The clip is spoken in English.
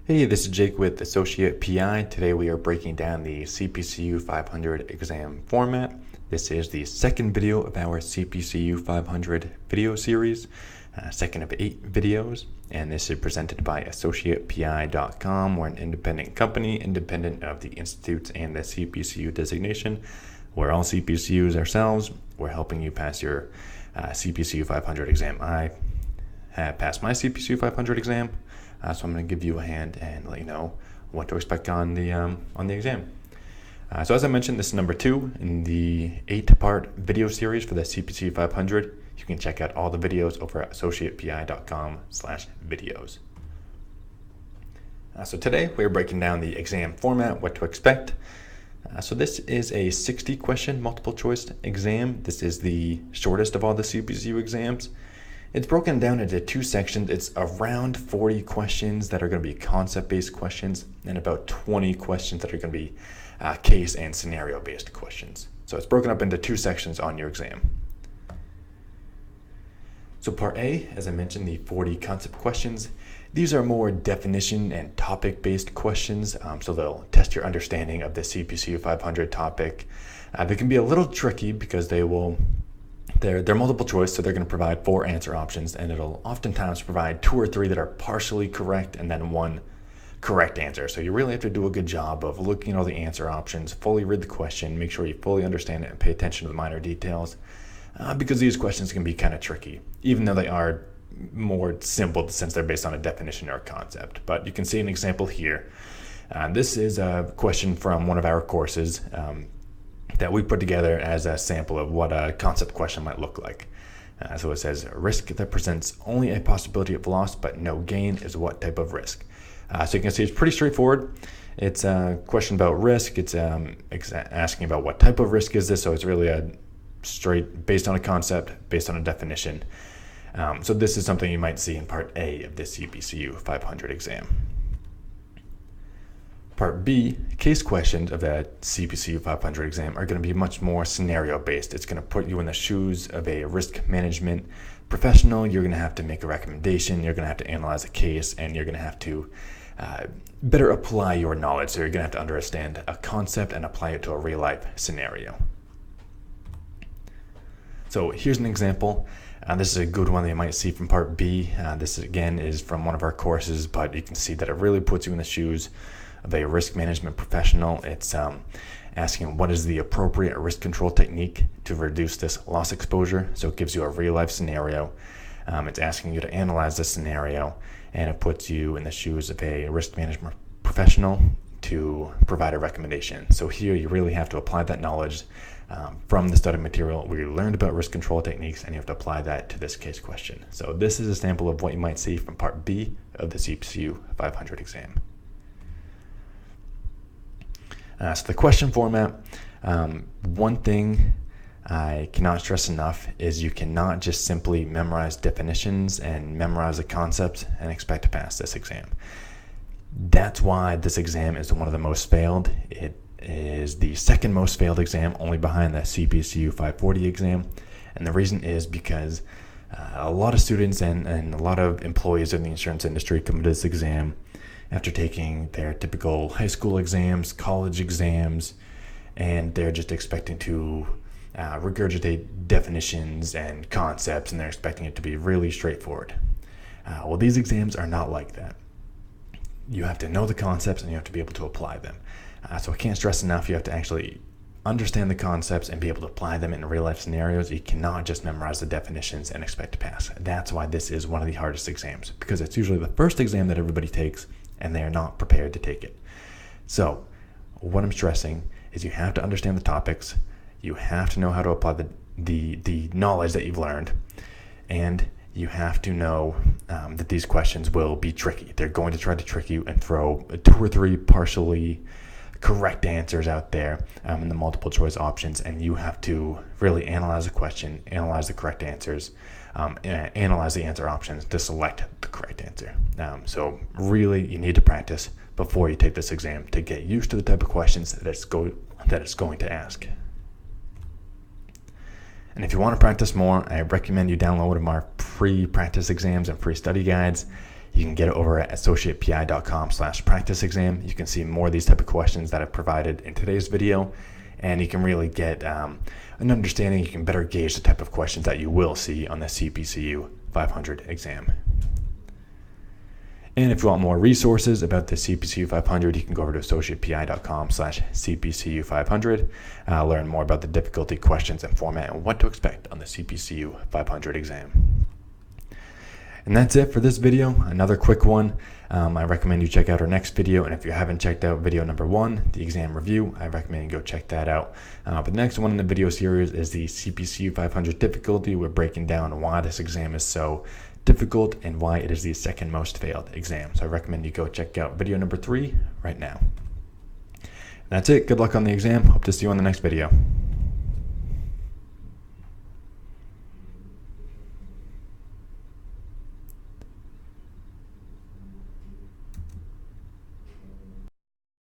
Hey, this is Jake with Associate PI. Today we are breaking down the CPCU 500 exam format. This is the second video of our CPCU 500 video series, second of 8 videos, and this is presented by AssociatePI.com. We're an independent company, independent of the institutes and the CPCU designation. We're all CPCUs ourselves. We're helping you pass your CPCU 500 exam. I have passed my CPCU 500 exam. So I'm going to give you a hand and let you know what to expect on the exam. So as I mentioned, this is number 2 in the 8-part video series for the CPC 500. You can check out all the videos over at AssociatePI.com/videos. So today we're breaking down the exam format, what to expect. So this is a 60-question multiple choice exam. This is the shortest of all the CPCU exams. It's broken down into 2 sections. It's around 40 questions that are going to be concept-based questions and about 20 questions that are going to be case and scenario-based questions. So it's broken up into 2 sections on your exam. So part A, as I mentioned, the 40 concept questions. These are more definition and topic-based questions, so they'll test your understanding of the CPCU 500 topic. They can be a little tricky because they're multiple choice, so they're going to provide 4 answer options, and it'll oftentimes provide 2 or 3 that are partially correct and then 1 correct answer. So you really have to do a good job of looking at all the answer options, fully read the question, make sure you fully understand it, and pay attention to the minor details, because these questions can be kind of tricky, even though they are more simple since they're based on a definition or a concept. But you can see an example here. This is a question from one of our courses that we put together as a sample of what a concept question might look like. So it says, risk that presents only a possibility of loss but no gain is what type of risk? So you can see it's pretty straightforward. It's a question about risk. It's asking about what type of risk is this, so it's really a straight based on a concept, based on a definition. So this is something you might see in part A of the CPCU 500 exam. Part B, case questions of the CPCU 500 exam are going to be much more scenario-based. It's going to put you in the shoes of a risk management professional. You're going to have to make a recommendation. You're going to have to analyze a case, and you're going to have to better apply your knowledge. So you're going to have to understand a concept and apply it to a real-life scenario. So here's an example. This is a good one that you might see from part B. This again is from one of our courses, but you can see that it really puts you in the shoes of a risk management professional. It's asking what is the appropriate risk control technique to reduce this loss exposure. So it gives you a real life scenario. It's asking you to analyze the scenario, and it puts you in the shoes of a risk management professional to provide a recommendation. So here you really have to apply that knowledge from the study material where you learned about risk control techniques, and you have to apply that to this case question. So this is a sample of what you might see from part B of the CPCU 500 exam. So the question format, one thing I cannot stress enough is you cannot just simply memorize definitions and memorize the concepts and expect to pass this exam. That's why this exam is one of the most failed. It is the second most failed exam, only behind the CPCU 540 exam. And the reason is because a lot of students and a lot of employees in the insurance industry come to this exam after taking their typical high school exams, college exams, and they're just expecting to regurgitate definitions and concepts, and they're expecting it to be really straightforward. Well, these exams are not like that. You have to know the concepts and you have to be able to apply them. So I can't stress enough, you have to actually understand the concepts and be able to apply them in real life scenarios. You cannot just memorize the definitions and expect to pass. That's why this is one of the hardest exams, because it's usually the first exam that everybody takes and they are not prepared to take it. So what I'm stressing is you have to understand the topics, you have to know how to apply the knowledge that you've learned, and you have to know that these questions will be tricky. They're going to try to trick you and throw 2 or 3 partially correct answers out there in the multiple choice options, and you have to really analyze the question, analyze the correct answers, analyze the answer options to select the correct answer. So really you need to practice before you take this exam to get used to the type of questions that it's going to ask. And if you want to practice more, I recommend you download one of our free practice exams and free study guides. You can get it over at AssociatePI.com/practice exam. You can see more of these type of questions that I've provided in today's video, and you can really get an understanding. You can better gauge the type of questions that you will see on the CPCU 500 exam. And if you want more resources about the CPCU 500, you can go over to AssociatePI.com/CPCU 500. Learn more about the difficulty, questions, and format, and what to expect on the CPCU 500 exam. And that's it for this video. Another quick one. I recommend you check out our next video. And if you haven't checked out video number 1, the exam review, I recommend you go check that out. But the next one in the video series is the CPCU 500 difficulty. We're breaking down why this exam is so difficult and why it is the second most failed exam. So I recommend you go check out video number 3 right now. And that's it. Good luck on the exam. Hope to see you on the next video.